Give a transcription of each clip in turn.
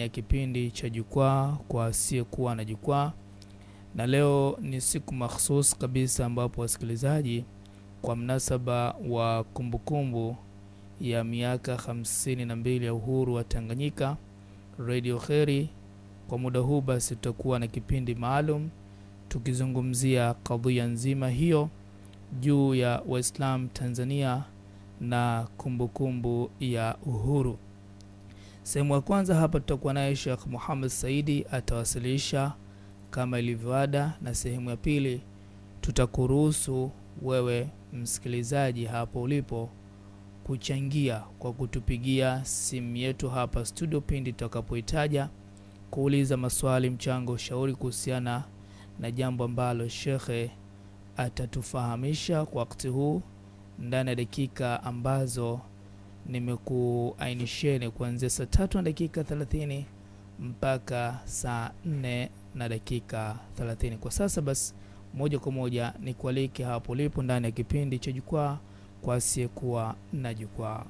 ya kipindi cha jukwaa kwa asiyekuwa na jukwaa, na leo ni siku mahsusi kabisa ambapo wasikilizaji, kwa mnasaba wa kumbukumbu ya miaka 52 ya uhuru wa Tanganyika, Radio Kheri kwa muda huu basi tutakuwa na kipindi maalum tukizungumzia kadhia nzima hiyo juu ya Waislamu Tanzania na kumbukumbu ya uhuru. Sehemu ya kwanza hapa tutakuwa naye Sheikh Muhammad Saidi atawasilisha kama ilivyoada, na sehemu ya pili tutakuruhusu wewe msikilizaji hapo ulipo kuchangia kwa kutupigia simu yetu hapa studio pindi tutakapoitaja, kuuliza maswali, mchango, ushauri kuhusiana na jambo ambalo shekhe atatufahamisha kwa wakati huu ndani ya dakika ambazo nimekuainisheni kuanzia saa 3 na dakika 30 mpaka saa 4 na dakika 30. Kwa sasa basi moja kwa moja ni kualike hapo ulipo ndani ya kipindi cha jukwaa kwa asiyekuwa na jukwaa.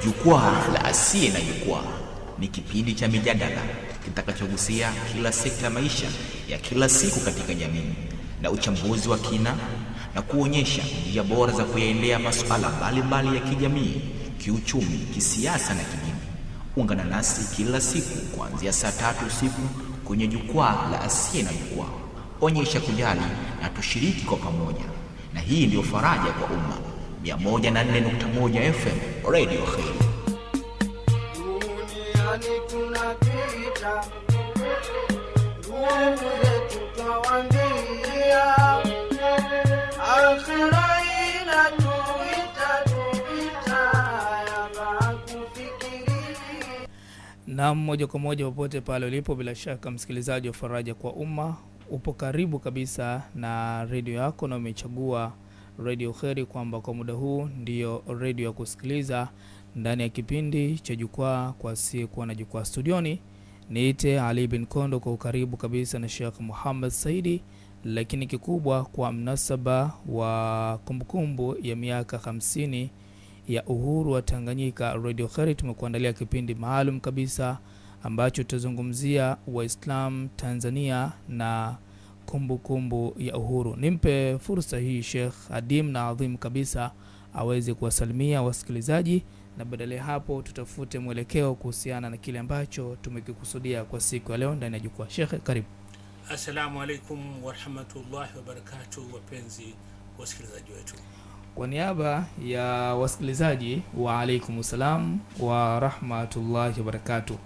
Jukwaa la asiye na jukwaa ni kipindi cha mijadala kitakachogusia kila sekta ya maisha ya kila siku katika jamii na uchambuzi wa kina na kuonyesha njia bora za kuyaendea masuala mbalimbali ya kijamii, kiuchumi, kisiasa na kidini. Ungana nasi kila siku kuanzia saa 3 usiku kwenye jukwaa la asiye na jukwaa. Onyesha kujali na tushiriki kwa pamoja, na hii ndio faraja kwa umma. 104.1 FM Radio Kheri. Duniani tunapita, ndugu zetu twawaambia, akhira inatuita tupita ya kufikiri. Na moja kwa moja popote pale ulipo, bila shaka msikilizaji wa faraja kwa umma, upo karibu kabisa na radio yako na umechagua Radio Kheri kwamba kwa muda huu ndio radio ya kusikiliza ndani ya kipindi cha jukwaa kwa asiyekuwa na jukwaa. Studioni niite Ali bin Kondo kwa ukaribu kabisa na Sheikh Muhammad Saidi, lakini kikubwa kwa mnasaba wa kumbukumbu ya miaka 50 ya uhuru wa Tanganyika, Radio Kheri tumekuandalia kipindi maalum kabisa ambacho tutazungumzia Waislamu Tanzania na kumbukumbu ya uhuru. Nimpe fursa hii Sheikh adim na adhim kabisa aweze kuwasalimia wasikilizaji, na badala ya hapo tutafute mwelekeo kuhusiana na kile ambacho tumekikusudia kwa siku ya leo ndani ya jukwaa. Sheikh, karibu. Assalamu alaikum wa rahmatullahi wa barakatuh, wapenzi wasikilizaji wetu. Kwa niaba ya wasikilizaji, wa alaikum salam wa rahmatullahi wa barakatuh.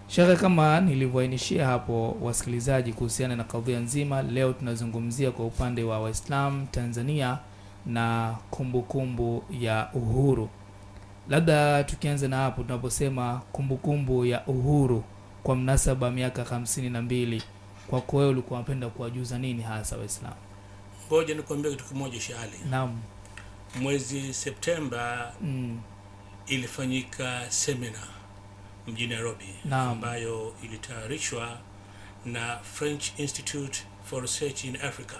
Sheikh, kama nilivyoainishia hapo wasikilizaji kuhusiana na kadhia nzima, leo tunazungumzia kwa upande wa Waislamu Tanzania na kumbukumbu ya uhuru. Labda tukianza na hapo, tunaposema kumbukumbu ya uhuru kwa mnasaba miaka 52, kwa wewe ulikuwa unapenda kuwajuza nini hasa Waislamu? Ngoja nikwambie kitu kimoja Shali. Naam. Mwezi Septemba ilifanyika seminar mjini Nairobi, ambayo ilitayarishwa na French Institute for Research in Africa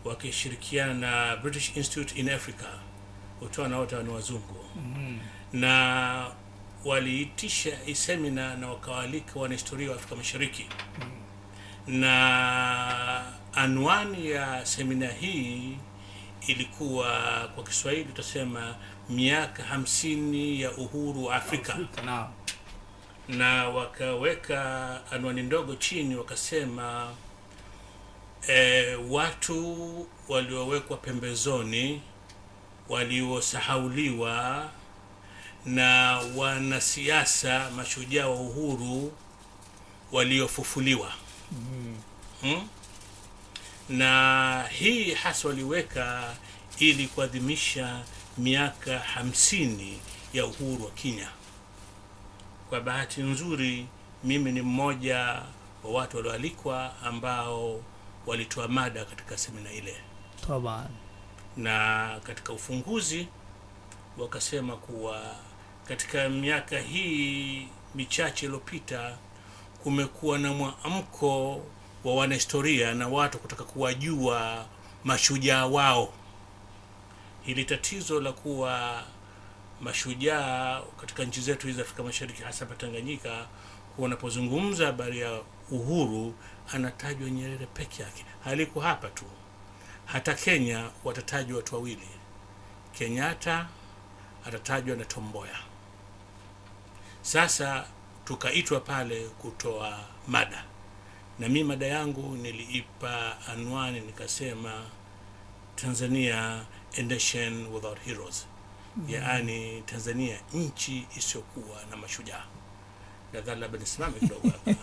wakishirikiana na British Institute in Africa, utwana wote ni wazungu. Na waliitisha seminar na wakawalika wanahistoria wa Afrika Mashariki. Na anwani ya seminar hii ilikuwa kwa Kiswahili tutasema miaka 50 ya uhuru wa Afrika. Na wakaweka anwani ndogo chini wakasema watu waliowekwa pembezoni, waliosahauliwa, na wanasiasa mashujaa wa uhuru waliofufuliwa. Na hii hasa waliweka ili kuadhimisha miaka 50 ya uhuru wa Kenya. Kwa bahati nzuri mimi ni mmoja wa watu walioalikwa ambao walitoa mada katika semina ile. Taban. Na katika ufunguzi wakasema kuwa katika miaka hii michache iliyopita kumekuwa na mwamko wa wanahistoria na watu kutaka kuwajua mashujaa wao. Hili tatizo la kuwa mashujaa katika nchi zetu hizi Afrika Mashariki, hasa Tanganyika, wanapozungumza habari ya uhuru anatajwa Nyerere peke yake. Haliko hapa tu, hata Kenya watatajwa watu wawili, Kenyatta atatajwa na Tom Mboya. Sasa tukaitwa pale kutoa mada, na mimi mada yangu niliipa anwani nikasema Tanzania a nation without heroes. Yaani Tanzania nchi isiyokuwa na mashujaa. Nadhani labda nisimame kidogo hapa.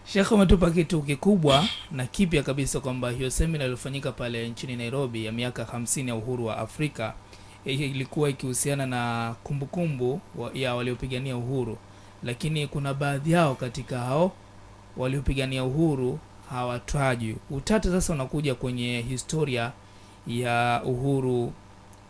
Sheikh, umetupa kitu kikubwa na kipya kabisa kwamba hiyo semina iliyofanyika pale nchini Nairobi ya miaka 50 ya uhuru wa Afrika ilikuwa ikihusiana na kumbukumbu ya waliopigania uhuru, lakini kuna baadhi yao katika hao waliopigania uhuru hawatajwi. Utata sasa unakuja kwenye historia ya uhuru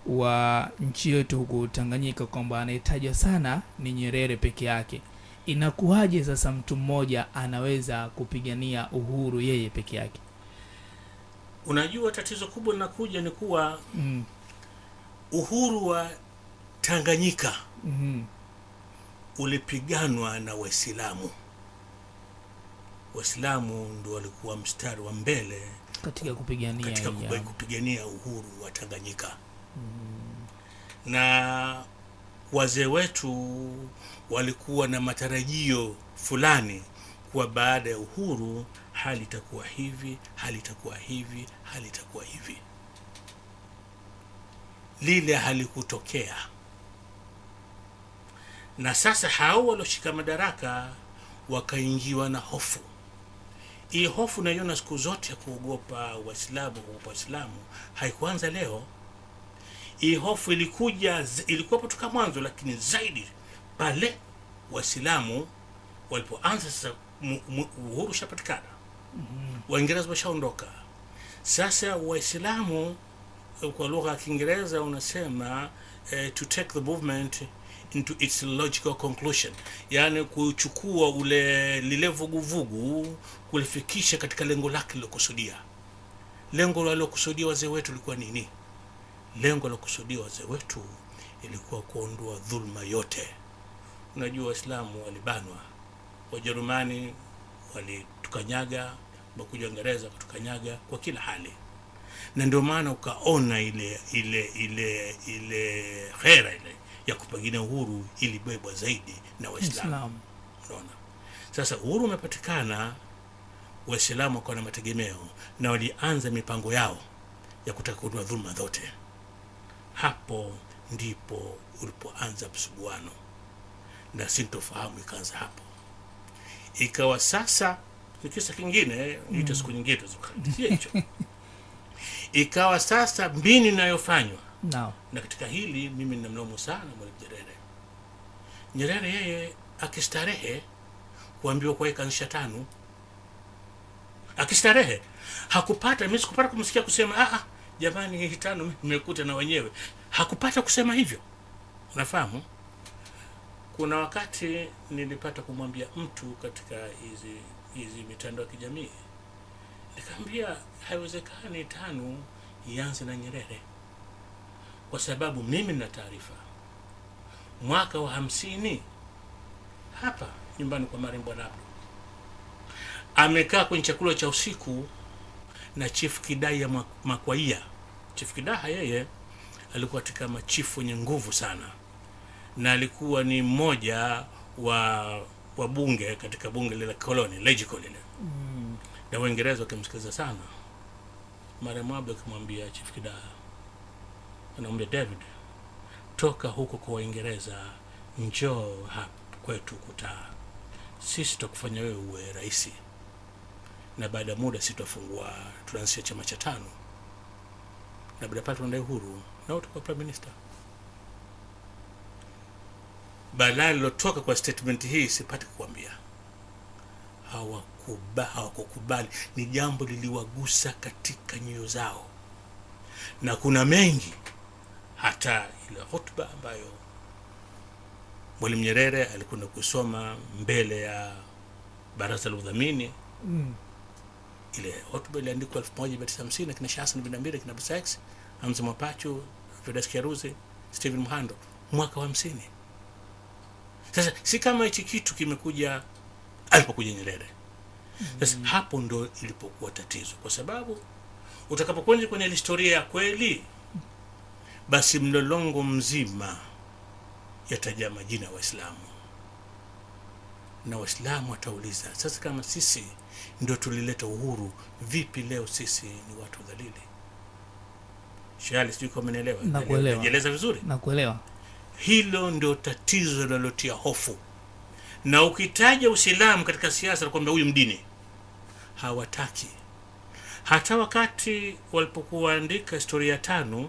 wa nchi yetu huku Tanganyika kwamba anayetajwa sana ni Nyerere peke yake. Inakuwaje sasa mtu mmoja anaweza kupigania uhuru yeye peke yake? Unajua tatizo kubwa linakuja ni kuwa uhuru wa Tanganyika ulipiganwa na Waislamu. Waislamu ndio walikuwa mstari wa mbele katika kupigania uhuru wa Tanganyika. Na wazee wetu walikuwa na matarajio fulani kuwa baada ya uhuru hali itakuwa hivi, hali itakuwa hivi, hali itakuwa hivi. Lile halikutokea. Na sasa hao walioshika madaraka wakaingiwa na hofu. Hii hofu naiona siku zote ya kuogopa Waislamu haikuanza leo. Hii hofu ilikuwa kutoka mwanzo, lakini zaidi pale Waislamu walipoanza sasa uhuru shapatikana. Waingereza washaondoka. Sasa Waislamu kwa lugha ya Kiingereza unasema to take the movement into its logical conclusion, yani kuchukua lile vuguvugu kulifikisha katika lengo lake lilokusudia. Lengo walilokusudia wazee wetu lilikuwa nini? Lengo la kusudia wazee wetu ilikuwa kuondoa dhulma yote. Unajua Waislamu walibanwa, Wajerumani walitukanyaga, bakuja Uingereza kutukanyaga kwa kila hali. Na ndio maana ukaona ile khera ile ya kupigania uhuru ilibebwa zaidi na Waislamu. Unaona? Sasa uhuru umepatikana, Waislamu wakawa na mategemeo na walianza mipango yao ya kutaka kuondoa dhulma zote. Hapo ndipo ulipoanza msuguano na sintofahamu ikaanza hapo. Ikawa sasa ni kisa kingine, ita siku nyingine tuzungumzie hicho. Ikawa sasa mbinu inayofanywa. Na katika hili mimi ninamlaumu sana Mwalimu Nyerere. Nyerere yeye akistarehe kuambiwa kwa ikanisha 5. Akistarehe mimi sikupata kumsikia kusema jamani hii 5 nimekuta na wenyewe. Hakupata kusema hivyo. Unafahamu? Kuna wakati nilipata kumwambia mtu katika hizi mitandao ya kijamii, nikamwambia haiwezekani 5 ianze na Nyerere, kwa sababu mimi nina taarifa mwaka wa 50 hapa nyumbani kwa Marembo Abdu amekaa kwenye chakula cha usiku na Chief Kidai ya Makwaia. Chief Kidai yeye alikuwa katika machifu wenye nguvu sana, na alikuwa ni mmoja wa bunge katika bunge lile koloni legislature lile. Na Waingereza wakimsikiliza sana. Marembo Abdu akamwambia Chief Kidai, anamwambia David, toka huko kwa Waingereza njoo hapa kwetu kutaa. Sisi tutakufanya wewe uwe rais. Na baada ya muda sisi tutafungua tunaanzisha chama cha 5. Na baada pale tunadai uhuru na utakuwa prime minister. Balaa lilotoka kwa statement hii sipati kukuambia. Hawakukubali. Ni jambo liliwagusa katika nyoyo zao. Na kuna mengi, hata ile hotuba ambayo Mwalimu Nyerere alikwenda kusoma mbele ya baraza la udhamini ile hotuba iliandikwa 1950 na kina Hassan bin Amir, kina Sykes, Hamza Mwapachu, Vedas Kiaruzi, Stephen Muhando, mwaka wa 50. Sasa si kama hichi kitu kimekuja alipokuja Nyerere. Sasa hapo ndo ilipokuwa tatizo, kwa sababu utakapokwenda kwenye historia ya kweli, basi mlolongo mzima yatajaa majina ya Waislamu, na Waislamu watauliza, sasa kama sisi ndio tulileta uhuru, vipi leo sisi ni watu dhalili? Shali, sijui kama umeelewa. Nakueleza vizuri? Nakuelewa. Hilo ndio tatizo linalotia hofu. Na ukitaja Uislamu katika siasa, kwamba huyu mdini, hawataki. Hata wakati walipokuwa andika historia 5,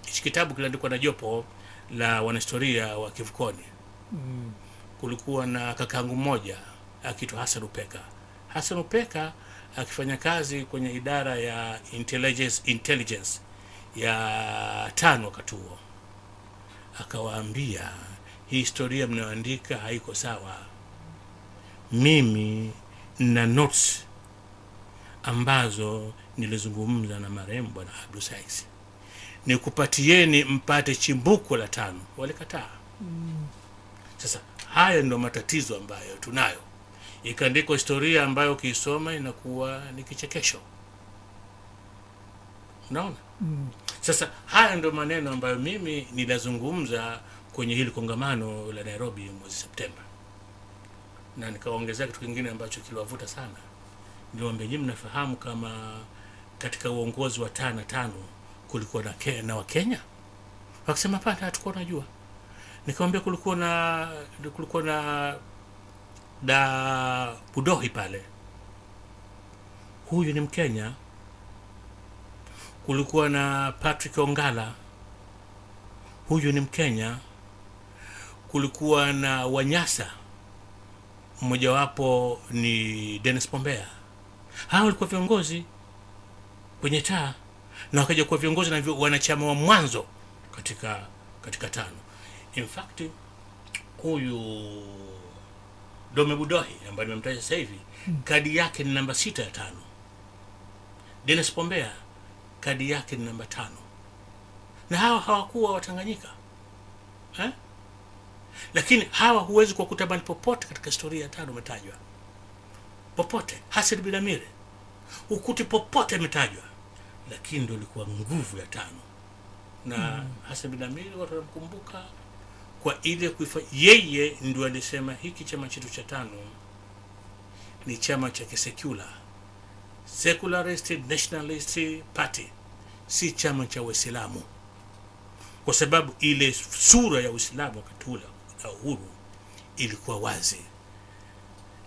hichi kitabu kiliandikwa na jopo la wanahistoria wa Kivukoni. Kulikuwa na kakangu mmoja akiitwa Hassan Upeka. Hassan Upeka akifanya kazi kwenye idara ya intelligence ya 5 wakati huo, akawaambia, hii historia mnayoandika haiko sawa. Mimi na notes ambazo nilizungumza na marehemu bwana Abdul Sykes, nikupatieni mpate chimbuko la 5. Walikataa. Sasa haya ndio matatizo ambayo tunayo. Ikaandikwa historia ambayo ukiisoma inakuwa ni kichekesho. Unaona? Sasa haya ndio maneno ambayo mimi nilazungumza kwenye hili kongamano la Nairobi mwezi Septemba. Na nikaongezea kitu kingine ambacho kiliwavuta sana. Niwaambia, nyinyi mnafahamu kama katika uongozi wa 5 kulikuwa na Wakenya? Wakasema hapana, hatukuwa tunajua. Nikamwambia kulikuwa na da Budohi pale, huyu ni Mkenya. Kulikuwa na Patrick Ongala, huyu ni Mkenya. Kulikuwa na Wanyasa, mmoja wapo ni Dennis Pombea. Hao walikuwa viongozi kwenye taa, na wakaja kuwa viongozi na wanachama wa mwanzo katika 5. In fact, huyu Dome Budohi ambaye nimemtaja sasa hivi, kadi yake ni namba 6 ya 5. Dennis Pombea kadi yake ni namba 5. Na hawa hawakuwa Watanganyika. Lakini hawa huwezi kuwakuta bali popote katika historia ya 5 umetajwa. Popote. Hassan bin Amir ukuti popote umetajwa. Lakini ndio ilikuwa nguvu ya 5. Na Hassan bin Amir watu wanamkumbuka kwa ile yeye ndio alisema hiki chama chetu cha 5 ni chama cha secular, secularist nationalist party, si chama cha Uislamu, kwa sababu ile sura ya Uislamu wakati ule na uhuru ilikuwa wazi.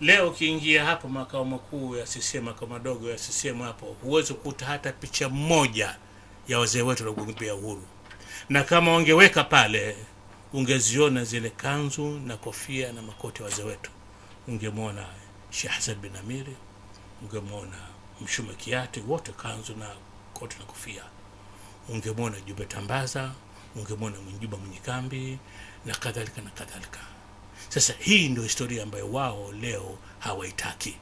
Leo ukiingia hapo makao makuu ya CCM, makao madogo ya CCM hapo, huwezi kukuta hata picha moja ya wazee wetu waliogombea uhuru. Na kama wangeweka pale, ungeziona zile kanzu na kofia na makoti ya wazee wetu. Ungemwona Sheikh Hassan bin Amir, ungemwona Mshume Kiati, wote kanzu na koti na kofia. Ungemwona Jube Tambaza, ungemwona Mwinjuba Mnyikambi na kadhalika na kadhalika. Sasa hii ndio historia ambayo wao leo hawaitaki.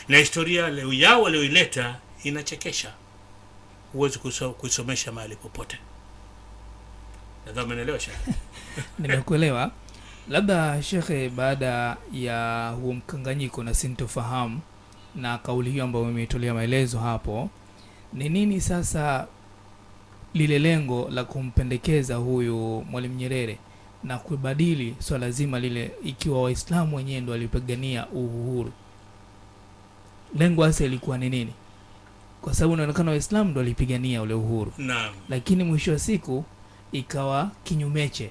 Na historia leo yao walioileta inachekesha. Huwezi kusomesha mahali popote. Nadhani umeelewa Sheikh. Nimekuelewa. Labda Sheikh, baada ya huo mkanganyiko na sintofahamu na kauli hiyo ambayo umetolea maelezo hapo, ni nini sasa lile lengo la kumpendekeza huyu Mwalimu Nyerere na kubadili swala zima lile, ikiwa Waislamu wenyewe ndio walipigania uhuru? Lengo hasa ilikuwa ni nini? Kwa sababu inaonekana Waislamu ndio walipigania ule uhuru. Naam. Lakini mwisho wa siku ikawa kinyumeche.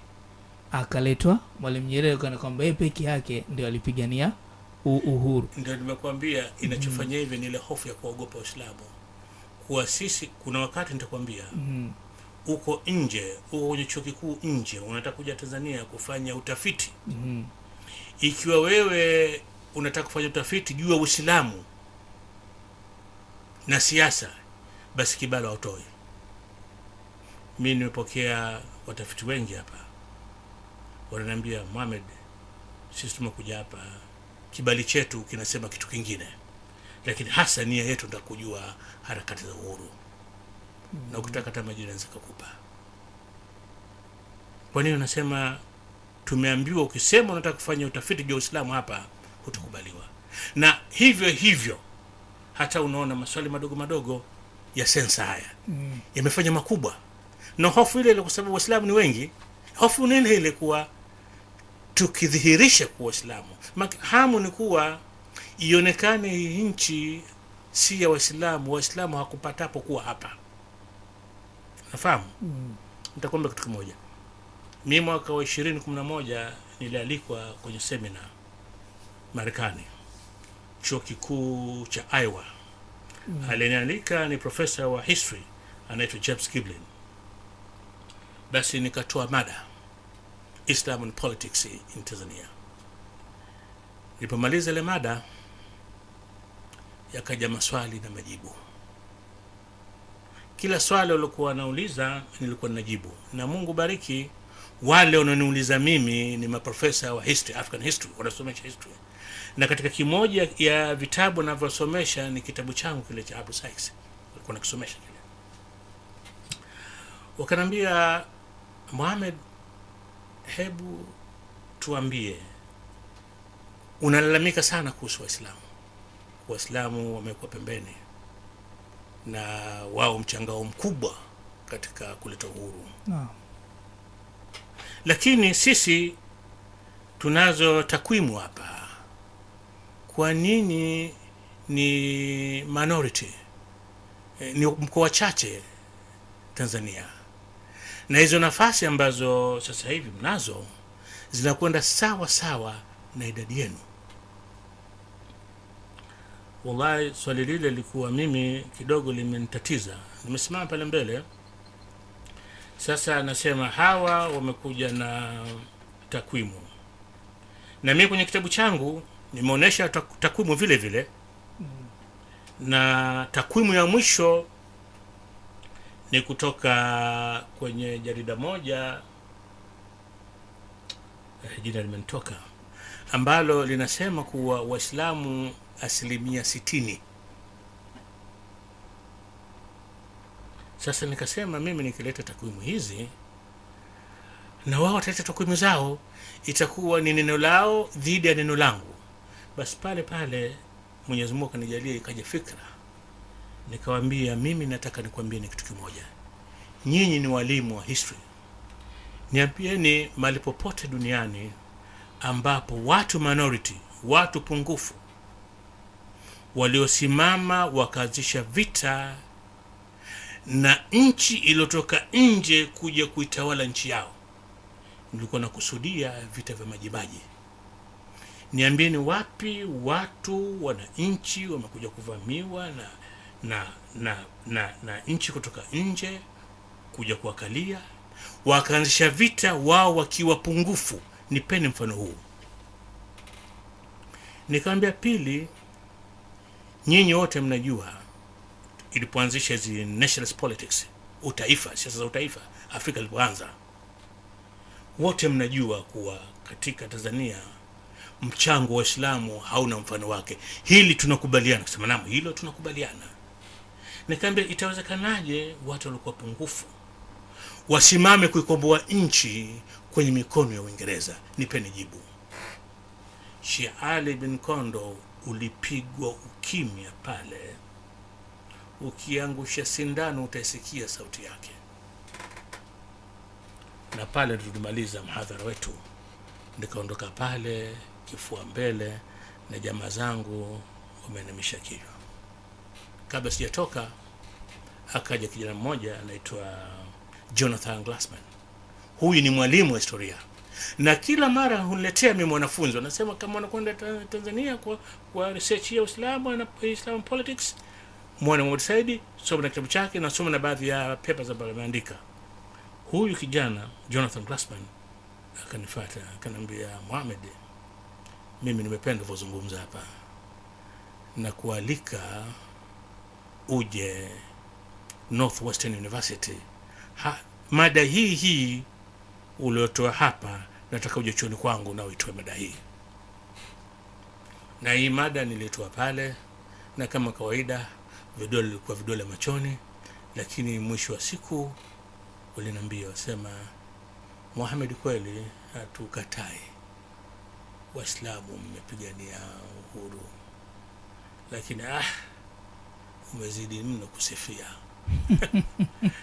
Akaletwa Mwalimu Nyerere kana kwamba yeye peke yake ndio alipigania uhuru. Ndio nimekuambia inachofanya hivi ni ile hofu ya kuogopa Uislamu. Kwa sisi kuna wakati nitakwambia uko nje, uko kwenye chuo kikuu nje, unataka kuja Tanzania kufanya utafiti. Ikiwa wewe unataka kufanya utafiti juu ya Uislamu na siasa, basi kibali autoi. Mimi nimepokea watafiti wengi hapa. Wananiambia, Mohamed, sisi tumekuja hapa, kibali chetu kinasema kitu kingine. lakini hasa nia yetu ndio kujua harakati za uhuru. Na ukitaka hata majina zikakupa. Kwa nini unasema tumeambiwa ukisema unataka kufanya utafiti juu ya Uislamu hapa hutakubaliwa? Na hivyo hata unaona maswali madogo madogo ya sensa haya yamefanya makubwa. Na hofu ile kwa sababu Waislamu ni wengi, hofu nini ile kuwa tukidhihirisha kuwa Waislamu, hamu ni kuwa ionekane nchi si ya Waislamu, Waislamu hakupatapo kuwa hapa. Nafahamu? Nitakwambia kitu kimoja. Mimi mwaka wa 2011 nilialikwa kwenye seminar Marekani, chuo kikuu cha Iowa. Alinialika ni profesa wa history anaitwa James Giblin. Basi nikatoa mada Islam and Politics in Tanzania. Nilipomaliza ile mada yakaja maswali na majibu. Kila swali walikuwa wanauliza nilikuwa ninajibu. Na Mungu bariki wale wanaoniuliza mimi ni maprofesa wa history, African history, wanasomesha history. Na katika kimoja ya vitabu ninavyosomesha ni kitabu changu kile cha Abu Sykes. Walikuwa nakisomesha kile. Wakaniambia, Mohamed, hebu tuambie, unalalamika sana kuhusu Waislamu. Waislamu wamekuwa pembeni na wao mchangao mkubwa katika kuleta uhuru. Lakini sisi tunazo takwimu hapa. Kwa nini ni minority? Ni mkoa chache Tanzania. Na hizo nafasi ambazo sasa hivi mnazo zinakwenda sawa sawa na idadi yenu. Wallahi swali lile lilikuwa mimi kidogo limenitatiza. Nimesimama pale mbele. Sasa nasema hawa wamekuja na takwimu. Na mimi kwenye kitabu changu nimeonesha takwimu vile vile. Na takwimu ya mwisho ni kutoka kwenye jarida moja, jina limenitoka, ambalo linasema kuwa Waislamu 60%. Sasa nikasema mimi nikileta takwimu hizi na wao wataleta takwimu zao, itakuwa ni neno lao dhidi ya neno langu. Basi pale Mwenyezi Mungu kanijalia ikaja fikra. Nikawaambia, mimi nataka nikwambie ni kitu kimoja. Nyinyi ni walimu wa history. Niambieni mahali popote duniani ambapo watu minority, watu pungufu waliosimama wakaanzisha vita na nchi iliyotoka nje kuja kuitawala nchi yao. Nilikuwa nakusudia vita vya Majimaji. Niambieni wapi watu wana nchi wamekuja kuvamiwa na nchi kutoka nje kuja kuwakalia, wakaanzisha vita wao wakiwa pungufu. Nipeni mfano huu. Nikamwambia, pili, nyinyi wote mnajua ilipoanzisha hizi nationalist politics, utaifa, siasa za utaifa, Afrika ilipoanza, wote mnajua kuwa katika Tanzania mchango wa Uislamu hauna mfano wake. Hili tunakubaliana. Kusema naam, hilo tunakubaliana. Nikamwambia, itawezekanaje watu walikuwa pungufu wasimame kuikomboa nchi kwenye mikono ya Uingereza? Nipeni jibu. Sheikh Ali bin Kondo ulipigwa ukimya pale. Ukiangusha sindano utaisikia sauti yake. Na pale tulimaliza mhadhara wetu. Nikaondoka pale kifua mbele na jamaa zangu wamenimisha kichwa. Kabla sijatoka akaja kijana mmoja anaitwa Jonathan Glassman. Huyu ni mwalimu wa historia. Na kila mara huniletea mimi mwanafunzi, anasema kama unakwenda Tanzania kwa research ya Uislamu na Islam politics, muone Mohamed Said, soma na kitabu chake na soma na baadhi ya papers ambazo ameandika. Huyu kijana Jonathan Glassman akanifuata akaniambia, Mohamed, mimi nimependa kuzungumza hapa na kualika uje Northwestern University. Mada hii uliotoa hapa nataka uje chuoni kwangu na uitoe mada hii. Na hii mada nilitoa pale na kama kawaida vidole vilikuwa vidole machoni, lakini mwisho wa siku waliniambia, wasema, Mohamed, kweli hatukatai Waislamu mmepigania uhuru, lakini umezidi mno kusifia.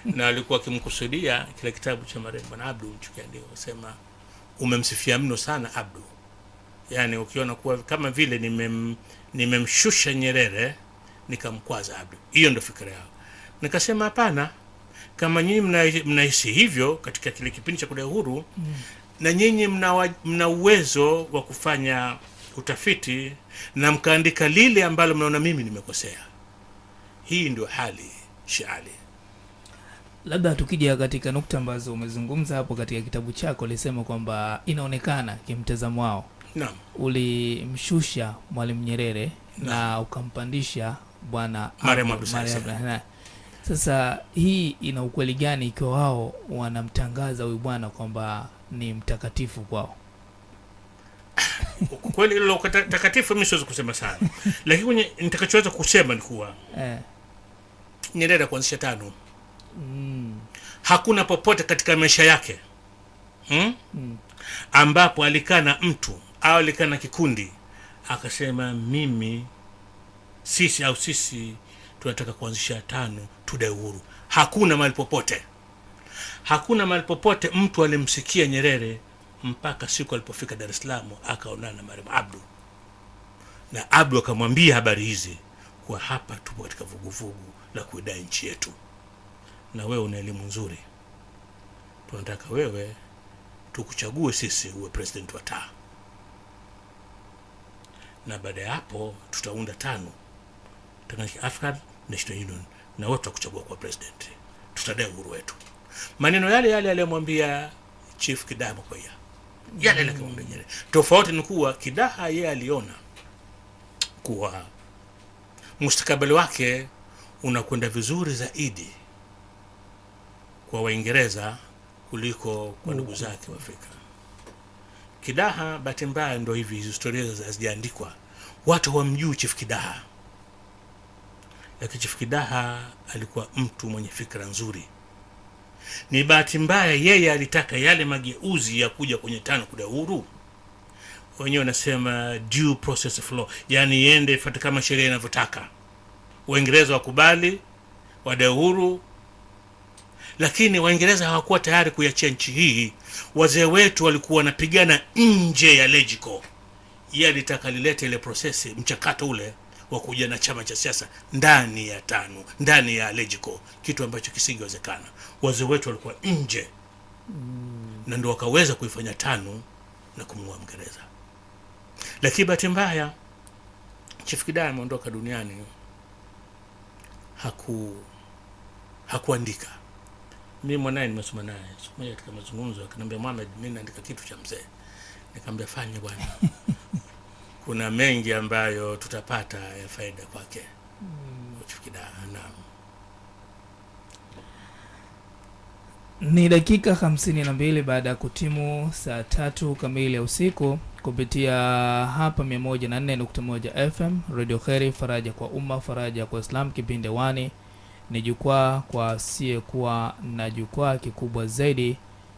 Na alikuwa akimkusudia kile kitabu cha marehemu Bwana Abdu Mchukiandika, wasema umemsifia mno sana Abdu, yani ukiona kuwa kama vile nimemshusha Nyerere nikamkwaza Abdu. Hiyo ndio fikra yao. Nikasema hapana, kama nyinyi mnahisi hivyo katika kile kipindi cha kudai uhuru, na nyinyi mna uwezo wa kufanya utafiti na mkaandika lile ambalo mnaona mimi nimekosea. Hii ndio hali Shali. Labda tukija katika nukta ambazo umezungumza hapo katika kitabu chako, ulisema kwamba inaonekana kimtazamo wao, naam, ulimshusha Mwalimu Nyerere na ukampandisha Bwana marehemu Abdu. Sasa hii ina ukweli gani ikiwa wao wanamtangaza huyu bwana kwamba ni mtakatifu kwao? Kweli ile takatifu mimi siwezi kusema sana. Lakini nitakachoweza kusema ni kuwa Nyerere kuanzisha TANU hakuna popote katika maisha yake ambapo alikaa na mtu au alikaa na kikundi akasema sisi tunataka kuanzisha TANU tudai uhuru. Hakuna mahali popote. Hakuna mahali popote mtu alimsikia Nyerere mpaka siku alipofika Dar es Salaam akaonana na marehemu Abdu. Na Abdu akamwambia habari hizi, kwa hapa tupo katika vuguvugu la kuidai nchi yetu. Na wewe una elimu nzuri. Tunataka wewe tukuchague sisi uwe president wa TAA. Na baada ya hapo tutaunda TANU, Tanganyika African National Union, na wote tutakuchagua kwa president. Tutadai uhuru wetu. Maneno yale aliyomwambia Chief Kidaha Mkwaya. Yale akamwambia Nyerere. Tofauti ni kuwa Kidaha yeye aliona kuwa mustakabali wake unakwenda vizuri zaidi kwa Waingereza kuliko kwa ndugu zake wa Afrika. Kidaha bahati mbaya ndio hivi, historia hazijaandikwa. Watu hawamjui Chief Kidaha. Lakini Chief Kidaha alikuwa mtu mwenye fikra nzuri. Ni bahati mbaya yeye alitaka yale mageuzi ya kuja kwenye TANU kudai uhuru. Wenyewe wanasema due process of law, yani iende ifuate kama sheria inavyotaka. Waingereza wakubali wadai uhuru, lakini Waingereza hawakuwa tayari kuiachia nchi hii. Wazee wetu walikuwa wanapigana nje ya LegCo. Yeye alitaka lilete ile process, mchakato ule wa kuja na chama cha siasa ndani ya TANU, ndani ya LegCo, kitu ambacho kisingewezekana. Wazee wetu walikuwa nje. Na ndio wakaweza kuifanya TANU na kumua Mngereza. Lakini bahati mbaya Chief Kidaha ameondoka duniani, hakuandika. Mimi mwanae nimesoma naye, siku moja katika mazungumzo akaniambia, Mohamed, mimi naandika kitu cha mzee. Nikamwambia fanya bwana. Kuna mengi ambayo tutapata ya faida kwake. Chief Kidaha. Ni dakika 52 baada ya kutimu saa 3 kamili ya usiku kupitia hapa 104.1 FM Radio Kheri, faraja kwa umma, faraja kwa Islam. Kipindi wani ni jukwaa kwa asiyekuwa na jukwaa. Kikubwa zaidi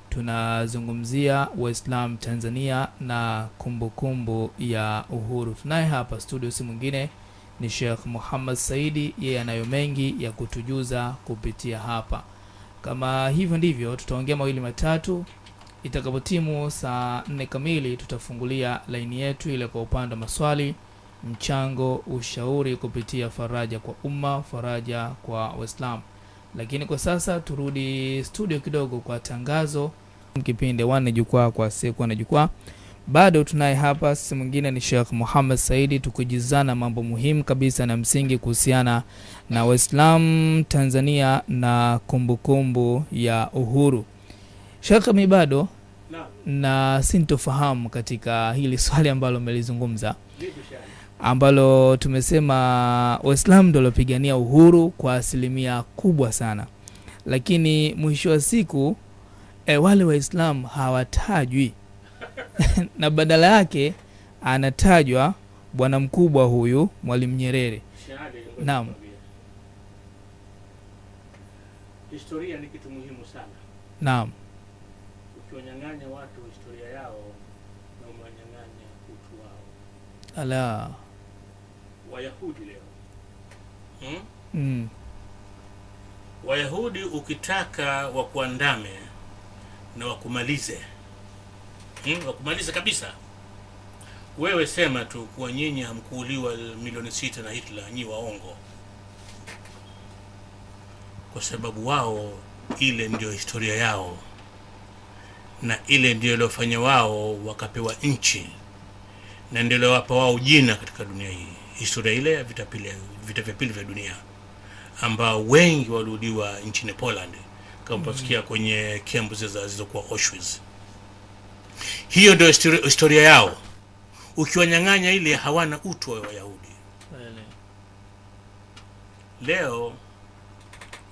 tunazungumzia Waislamu Tanzania na kumbukumbu ya uhuru. Tunaye hapa studio si mwingine ni Sheikh Muhammad Saidi. Yeye anayo mengi ya kutujuza kupitia hapa. Kama hivyo ndivyo tutaongea mawili matatu. Itakapotimu saa 4 kamili tutafungulia laini yetu ile kwa upande wa maswali, mchango, ushauri kupitia faraja kwa umma, faraja kwa Waislamu. Lakini kwa sasa turudi studio kidogo kwa tangazo. Kipindi wane jukwaa kwa siku na jukwaa. Bado tunaye hapa si mwingine ni Sheikh Muhammad Saidi, tukijizana mambo muhimu kabisa na msingi kuhusiana na Waislamu Tanzania na kumbukumbu ya uhuru. Sheikh, mimi bado na sintofahamu katika hili swali ambalo umelizungumza, ambalo tumesema Waislamu ndio walipigania uhuru kwa asilimia kubwa sana, lakini mwisho wa siku wale Waislamu hawatajwi na badala yake anatajwa bwana mkubwa huyu Mwalimu Nyerere. Naam. Historia ni kitu muhimu sana. Naam. Ukiwanyang'anya watu historia yao na umwanyang'anya utu wao. Ala. Wayahudi leo. Wayahudi ukitaka wakuandame na wakumalize. Wakumalize kabisa. Wewe sema tu kwa nyinyi hamkuuliwa milioni 6 na Hitler, nyi waongo. Kwa sababu wao ile ndio historia yao. Na ile ndio iliyofanya wao wakapewa nchi. Na ndio iliyowapa wao jina katika dunia hii. Historia ile ya vita vya pili vya dunia, ambao wengi waliuliwa nchini Poland kama pasikia kwenye kambi zilizokuwa Auschwitz. Hiyo ndio historia yao. Ukiwanyang'anya ile hawana utu wa Wayahudi. Leo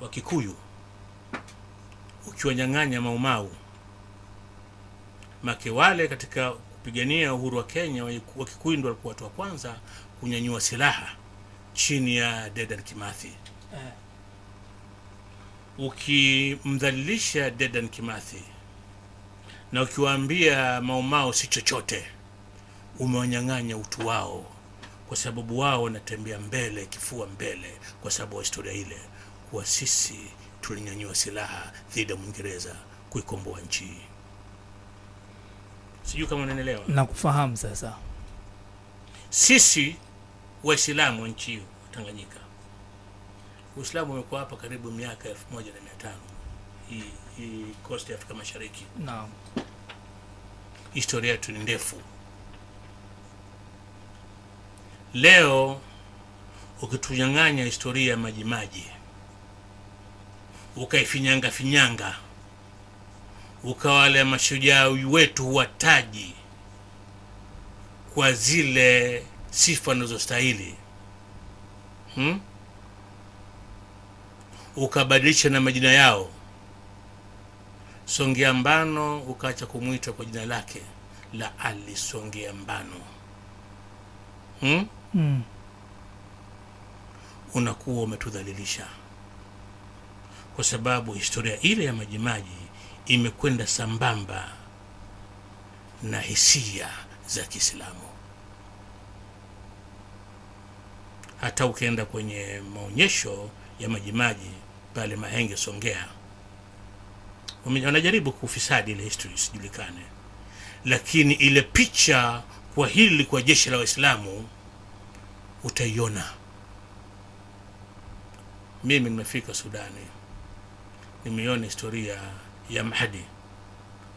Wakikuyu ukiwanyang'anya Maumau, make wale katika kupigania uhuru wa Kenya, Wakikuyu ndio walikuwa watu wa kwanza kunyanyua silaha chini ya Dedan Kimathi. Ukimdhalilisha Dedan Kimathi na ukiwaambia Maumau si chochote, umewanyang'anya utu wao, kwa sababu wao wanatembea mbele, kifua mbele, kwa sababu wa historia ile kwa sisi tulinyanyua silaha dhidi ya Mwingereza kuikomboa nchi. Sijui kama unanielewa. Nakufahamu sasa. Sisi Waislamu wa nchi Tanganyika, Uislamu umekuwa hapa karibu miaka 1500. Hii coast ya Afrika Mashariki. Naam. Historia yetu ni ndefu. Leo ukitunyang'anya historia ya Majimaji, ukaifinyanga, ukawale mashujaa wetu huwataji kwa zile sifa wanazostahili, ukabadilisha na majina yao. Songea Mbano ukaacha kumuita kwa jina lake la Ali Songea Mbano. Unakuwa umetudhalilisha, kwa sababu historia ile ya Majimaji imekwenda sambamba na hisia za Kiislamu. Hata ukienda kwenye maonyesho ya Majimaji pale Mahenge Songea, wanajaribu kufisadi ile history isijulikane, lakini ile picha kwa hili kwa jeshi la Waislamu utaiona. Mimi nimefika Sudani, nimeona historia ya Mahdi.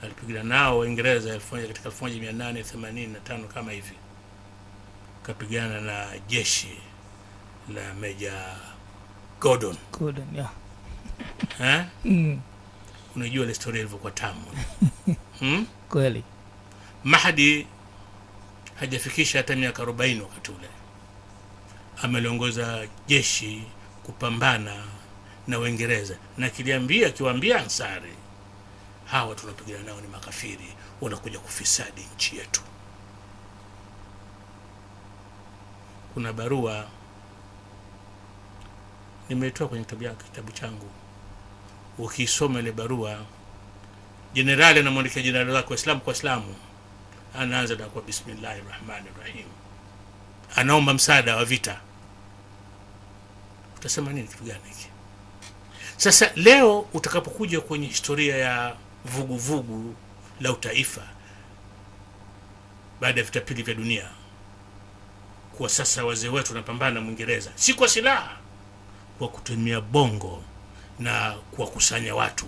Alipigana nao Waingereza katika 1885 kama hivi, kapigana na jeshi la Meja Gordon, yeah. Unajua ile historia ilivyokuwa tamu. Kweli. Mahdi hajafikisha hata miaka 40 wakati ule, ameliongoza jeshi kupambana na Waingereza, na akiwaambia Ansari, hawa tunapigana nao ni makafiri, wanakuja kufisadi nchi yetu. Kuna barua nimetoa kwenye kitabu changu. Ukisoma ile barua, jenerali anamwandikia jenerali wake Waislamu kwa Waislamu, anaanza na kwa Bismillahirrahmanirrahim, anaomba msaada wa vita. Utasema nini kitu gani hiki? Sasa leo utakapokuja kwenye historia ya vuguvugu la utaifa baada ya vita pili vya dunia, kwa sasa wazee wetu wanapambana na Mwingereza, si kwa silaha, kwa kutumia bongo na kuwakusanya watu